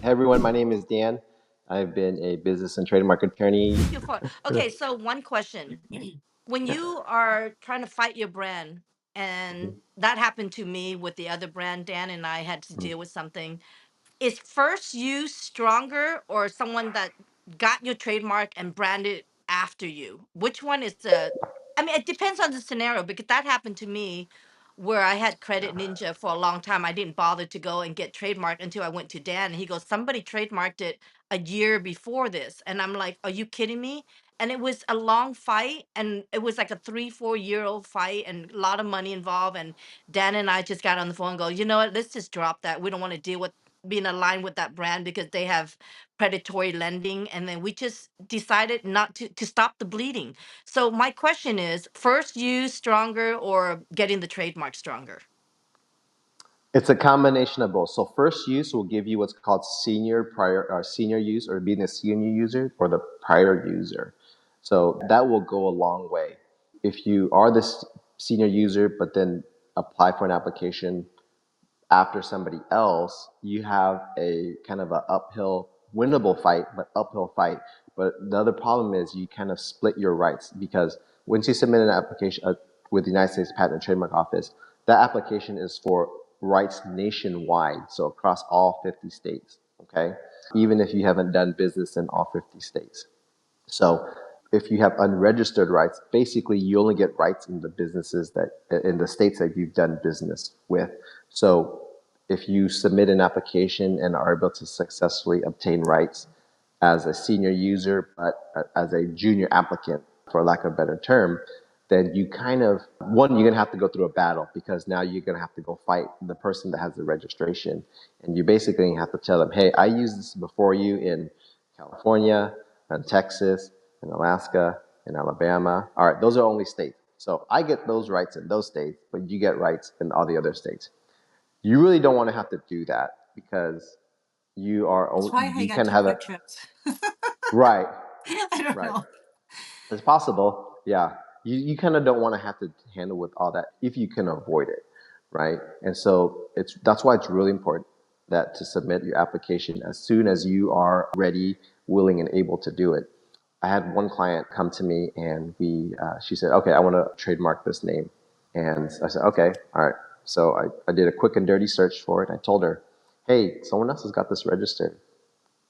Hey everyone, my name is Dan. I've been a business and trademark attorney. Thank you for okay, so one question. When Yeah. you are trying to fight your brand, and Mhm. that happened to me with the other brand, Dan and I had to Mhm. deal with something. Is first you stronger or someone that got your trademark and branded after you? Which one is the I mean, it depends on the scenario because that happened to me where I had Credit Ninja for a long time. I didn't bother to go and get trademark until I went to Dan and he goes, "Somebody trademarked it a year before this." And I'm like, "Are you kidding me?" And it was a long fight and it was like a 3 4 year old fight and a lot of money involved. And Dan and I just got on the phone and go, "You know what, let's just drop that. We don't want to deal with being aligned with that brand because they have predatory lending." And then we just decided not to stop the bleeding. So my question is, first use stronger or getting the trademark stronger? It's a combination of both. So first use will give you what's called senior prior or senior use or being a senior user or the prior user. So that will go a long way. If you are this senior user but then apply for an application after somebody else, you have a kind of a uphill, winnable fight, but uphill fight. But the other problem is you kind of split your rights because once you submit an application with the United States Patent and Trademark Office, that application is for rights nationwide, so across all 50 states, okay? Even if you haven't done business in all 50 states. So if you have unregistered rights, basically you only get rights in the businesses that in the states that you've done business with. So if you submit an application and are able to successfully obtain rights as a senior user, but as a junior applicant, for lack of a better term, then you kind of, one, you're going to have to go through a battle because now you're going to have to go fight the person that has the registration. And you basically have to tell them, hey, I used this before you in California, and Texas, and Alaska, and Alabama. All right, those are only states. So I get those rights in those states, but you get rights in all the other states. You really don't want to have to do that because That's probably how you you got can two have a quick trips. right, I don't right. know. It's possible, yeah. You kind of don't want to have to handle with all that if you can avoid it, right? And so that's why it's really important that to submit your application as soon as you are ready, willing, and able to do it. I had one client come to me and she said, okay, I want to trademark this name. And I said, okay, all right. So I did a quick and dirty search for it. I told her, hey, someone else has got this registered.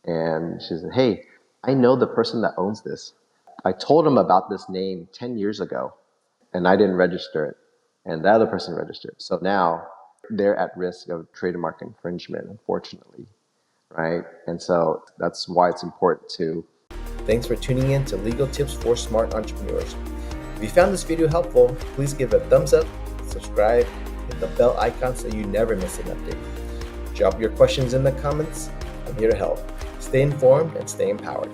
And she said, hey, I know the person that owns this. I told him about this name 10 years ago and I didn't register it. And the other person registered. So now they're at risk of trademark infringement, unfortunately. Right? And so that's why it's important to. Thanks for tuning in to Legal Tips for Smart Entrepreneurs. If you found this video helpful, please give it a thumbs up, subscribe, hit the bell icon so you never miss an update. Drop your questions in the comments. I'm here to help. Stay informed and stay empowered.